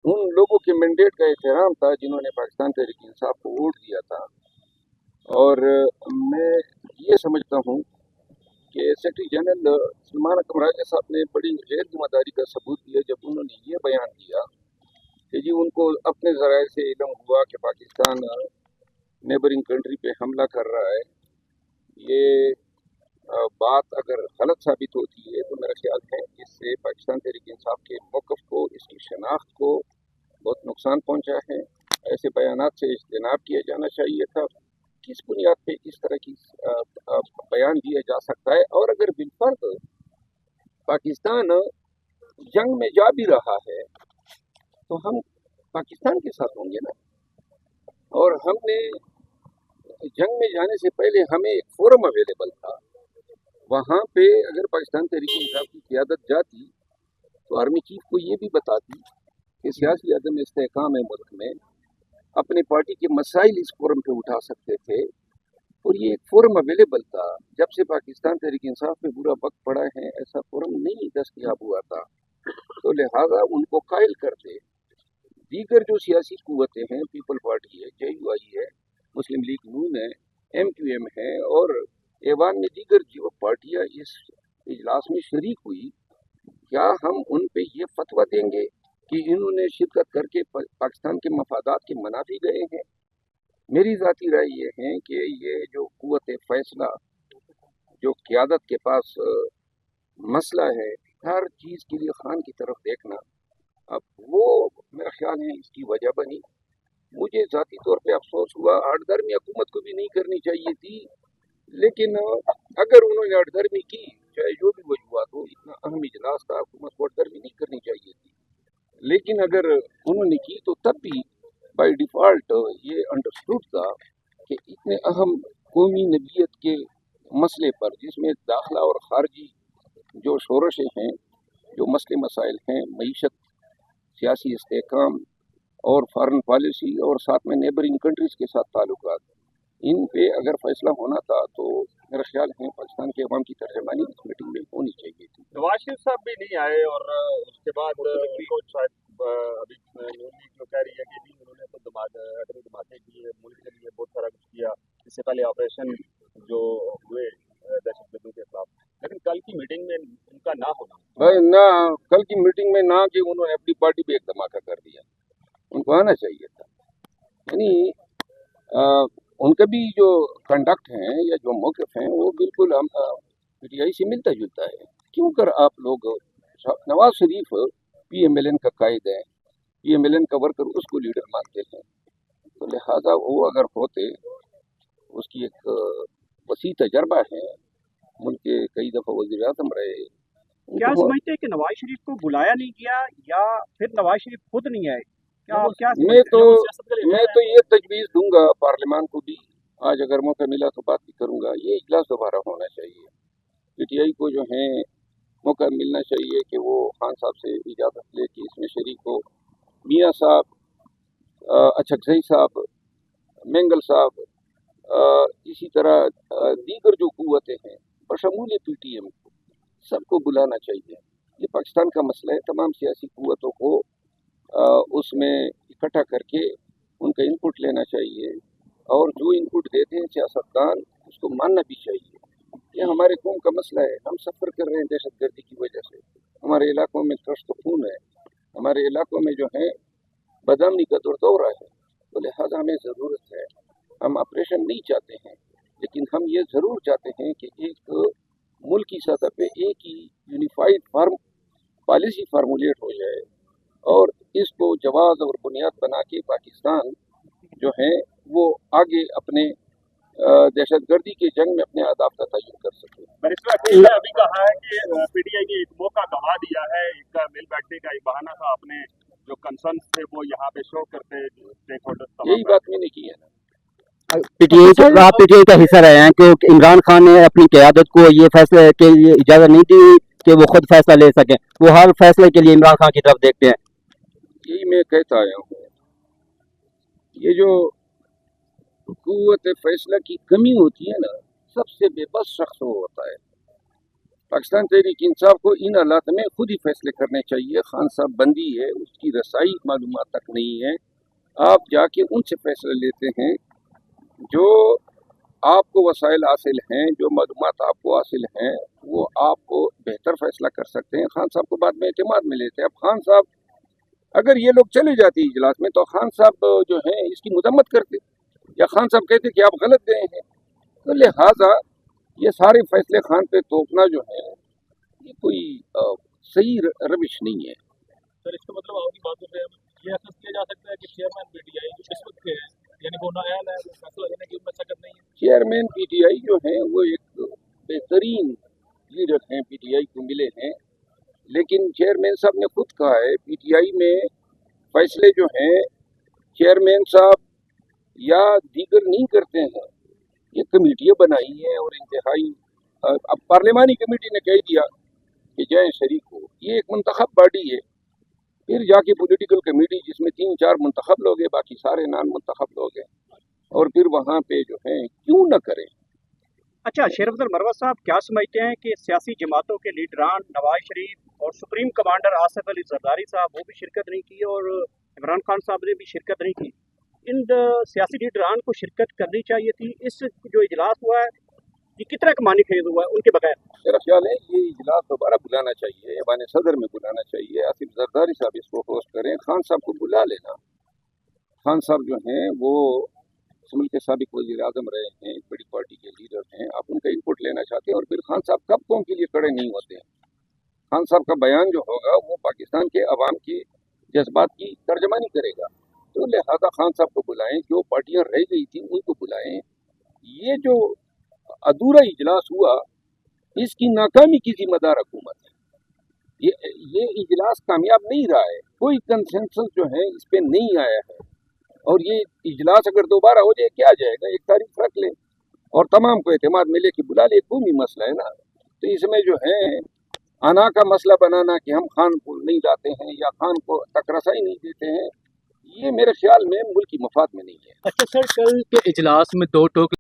उन लोगों के मैंडेट का एहतराम था जिन्होंने पाकिस्तान तहरीक इंसाफ को वोट दिया था। और मैं ये समझता हूँ कि सेक्रेटरी जनरल सलमान अकबर राजा साहब ने बड़ी गैर जिम्मेदारी का सबूत दिया जब उन्होंने ये बयान दिया कि जी उनको अपने ज़राए से इल्म हुआ कि पाकिस्तान नेबरिंग कंट्री पे हमला कर रहा है। ये बात अगर गलत साबित होती है तो मेरा ख्याल है इससे पाकिस्तान तहरीक इंसाफ के मौक़िफ़ को, इसकी शनाख्त को बहुत नुकसान पहुंचा है। ऐसे बयानात से इज्तनाब किया जाना चाहिए था। किस बुनियाद पे इस तरह की बयान दिया जा सकता है? और अगर बिलफर्ज पाकिस्तान जंग में जा भी रहा है तो हम पाकिस्तान के साथ होंगे ना। और हमने जंग में जाने से पहले हमें एक फोरम अवेलेबल था, वहाँ पे अगर पाकिस्तान तहरीक इंसाफ की क़यादत जाती तो आर्मी चीफ को ये भी बताती कि सियासी अदम इस्तेहकाम है मुल्क में, अपने पार्टी के मसाइल इस फोरम पे उठा सकते थे। और ये एक फोरम अवेलेबल था। जब से पाकिस्तान तहरीक इंसाफ पे बुरा वक्त पड़ा है ऐसा फोरम नहीं दस्तयाब हुआ था, तो लिहाजा उनको कायल करते। दीगर जो सियासी कुव्वतें हैं, पीपल पार्टी है, JUI है, मुस्लिम लीग नून है, MQM है और ऐवान में दीगर जो पार्टियाँ इस इजलास में शरीक हुई, क्या हम उन पे ये फतवा देंगे कि इन्होंने शिरकत करके पाकिस्तान के मफादात के मनाफी गए हैं? मेरी ज़ाती राय ये है कि ये जो कुव्वत फैसला, जो क़यादत के पास मसला है, हर चीज़ के लिए खान की तरफ देखना, अब वो मेरा ख्याल है इसकी वजह बनी। मुझे ज़ाती तौर पे अफसोस हुआ, आठदर्मी हुकूमत को भी नहीं करनी चाहिए थी, लेकिन अगर उन्होंने आठदर्मी की, चाहे जो भी वजूहत हो, इतना अहम इजलास था, हुकूमत को आठदर्मी नहीं करनी चाहिए थी। लेकिन अगर उन्होंने की तो तब भी बाई डिफ़ॉल्ट ये अंडरस्टूड था कि इतने अहम कौमी नबीयत के मसले पर, जिसमें दाखिला और ख़ारजी जो शोरशें हैं, जो मसले मसाइल हैं, मईशत, सियासी इस्तेहकाम और फॉरेन पॉलिसी और साथ में नेबरिंग कंट्रीज़ के साथ ताल्लुकात, इन पे अगर फैसला होना था तो मेरा ख्याल है पाकिस्तान के अवाम की तर्जमानी इस मीटिंग में होनी चाहिए थी। नवाज शरीफ साहब भी नहीं आए और उसके बाद उनको शायद अभी नून लीग जो कह रही है कि उन्होंने तो अटल धमाके किए, मुल्क के लिए बहुत सारा कुछ किया, इससे पहले ऑपरेशन जो हुए दहशतगर्दों के खिलाफ, लेकिन कल की मीटिंग में उनका ना होना, भाई ना, कल की मीटिंग में ना कि उन्होंने अपनी पार्टी पे एक धमाका कर दिया, उनको आना चाहिए था। यानी उनका भी जो कंडक्ट है या जो मौक़िफ़ हैं वो बिल्कुल हम PTI से मिलता जुलता है। क्यों कर आप लोग नवाज शरीफ PMLN का कायद है, PMLN का वर्कर उसको लीडर मानते हैं, तो लिहाजा वो अगर होते, उसकी एक वसी तजर्बा है, मुल्क के कई दफ़ा वज़ीर आज़म रहे। क्या समझते हैं कि नवाज शरीफ को बुलाया नहीं गया या फिर नवाज शरीफ खुद नहीं आए? क्या आप क्या मैं तो ये तजवीज़ दूंगा पार्लियामान को भी, आज अगर मौका मिला तो बात भी करूंगा, ये इजलास दोबारा होना चाहिए। PTI को जो है मौका मिलना चाहिए कि वो खान साहब से इजाज़त ले कि इसमें शरीक हो। मियाँ साहब, अचकज़ई साहब, मेंगल साहब, इसी तरह दीगर जो कुव्वतें हैं बशमूल PTM को, सबको बुलाना चाहिए। ये पाकिस्तान का मसला है, तमाम सियासी कुव्वतों को उसमें इकट्ठा करके उनका इनपुट लेना चाहिए और जो इनपुट देते हैं सियासतदान उसको मानना भी चाहिए। ये हमारे कौम का मसला है, हम सफ़र कर रहे हैं दहशतगर्दी की वजह से, हमारे इलाकों में ट्रस्ट खून है, हमारे इलाकों में जो है बदअमनी का दौर है, तो लिहाजा हमें ज़रूरत है, हम ऑपरेशन नहीं चाहते हैं, लेकिन हम ये ज़रूर चाहते हैं कि एक मुल्क की सतह पे एक ही यूनिफाइड पॉलिसी फार्मूलेट हो जाए और इसको जवाज़ और बुनियाद बना के पाकिस्तान जो है वो आगे अपने दहशतगर्दी के जंग में अपने अहदाफ का तयन कर सके। बैरिस्टर ने अभी कहा है कि PTI ने एक मौका गंवा दिया है, एक मिल बैठने का एक बहाना था, अपने जो कंसर्न थे वो यहाँ पे शो करते, स्टेक होल्डर्स, यही बात मैंने की है ना। PTI का हिस्सा रहे हैं कि इमरान खान ने अपनी क़यादत को ये फैसले के लिए इजाज़त नहीं दी कि वो खुद फैसला ले सकें, वो हर फैसले के लिए इमरान खान की तरफ देखते हैं। यही मैं कहता आया हूँ, ये जो कुव्वत फैसला की कमी होती है ना, सबसे बेबस शख्स वो होता है। पाकिस्तान तहरीक इंसाफ को इन हालात में खुद ही फैसले करने चाहिए। खान साहब बंदी है, उसकी रसाई मालूमात तक नहीं है। आप जाके उनसे फैसले लेते हैं जो आपको वसाइल हासिल हैं, जो मालूमात आपको हासिल हैं, वो आपको बेहतर फैसला कर सकते हैं। खान साहब को बाद में एतमाद में लेते हैं। अब खान साहब अगर ये लोग चले जाते इजलास में तो खान साहब जो हैं इसकी मजम्मत करते, या खान साहब कहते कि आप गलत गए हैं। तो लिहाजा ये सारे फैसले खान पे थोपना जो है ये कोई सही रविश नहीं है। सर इसका मतलब आपकी बातों से ये एहसास किया जा सकता है कि चेयरमैन पीटीआई जो इस वक्त के हैं, यानी वो नायाल है, वो फैसला लेने की उनमें सकत नहीं है। चेयरमैन पीटीआई जो हैं वो एक बेहतरीन लीडर हैं, पीटीआई को मिले हैं, लेकिन चेयरमैन साहब ने खुद कहा है पीटीआई में फैसले जो हैं चेयरमैन साहब या दीगर नहीं करते हैं, ये कमेटियाँ बनाई हैं और इंतहाई अब पार्लिमानी कमेटी ने कह दिया कि जय शरीक हो, ये एक मुंतखब बॉडी है। फिर जाके पॉलिटिकल कमेटी जिसमें 3-4 मुंतखब लोग हैं, बाकी सारे नान मुंतखब लोग हैं, और फिर वहाँ पे जो है क्यों न करें। अच्छा, शेर अफजल मरवत साहब क्या समझते हैं कि सियासी जमातों के लीडरान नवाज शरीफ और सुप्रीम कमांडर आसिफ अली जरदारी साहब वो भी शिरकत नहीं की और इमरान खान साहब ने भी शिरकत नहीं की, इन सियासी लीडरान को शिरकत करनी चाहिए थी। इस जो इजलास हुआ है ये कितना कमानी खेज हुआ है उनके बगैर? मेरा ख्याल है ये इजलास दोबारा बुलाना चाहिए, ऐवान सदर में बुलाना चाहिए। आसिफ जरदारी साहब इसको होस्ट करें, खान साहब को बुला लेना। खान साहब जो हैं वो इस मुल्क के साबिक वज़ीर आज़म रहे हैं, एक बड़ी पार्टी के लीडर हैं, आप उनका इनपुट लेना चाहते हैं। और फिर खान साहब कब कौम के लिए खड़े नहीं होते हैं। खान साहब का बयान जो होगा वो पाकिस्तान के अवाम के जज्बात की तर्जमानी करेगा। तो लिहाजा खान साहब को बुलाएं, जो पार्टियां रह गई थी उनको बुलाएं। ये जो अधूरा इजलास हुआ इसकी नाकामी की जिम्मेदार हुकूमत है। ये इजलास कामयाब नहीं रहा है, कोई कंसेंसस जो है इस पे नहीं आया है। और ये इजलास अगर दोबारा हो जाए क्या जाएगा, एक तारीख रख लें और तमाम को एतमाद मिले कि बुला ले, कौमी मसला है ना। तो इसमें जो है आना का मसला बनाना कि हम खान को नहीं लाते हैं या खान को तक रसाई नहीं देते हैं, ये मेरे ख्याल में मुल्क की मफाद में नहीं है। अच्छा सर, कल के इजलास में 2 टोक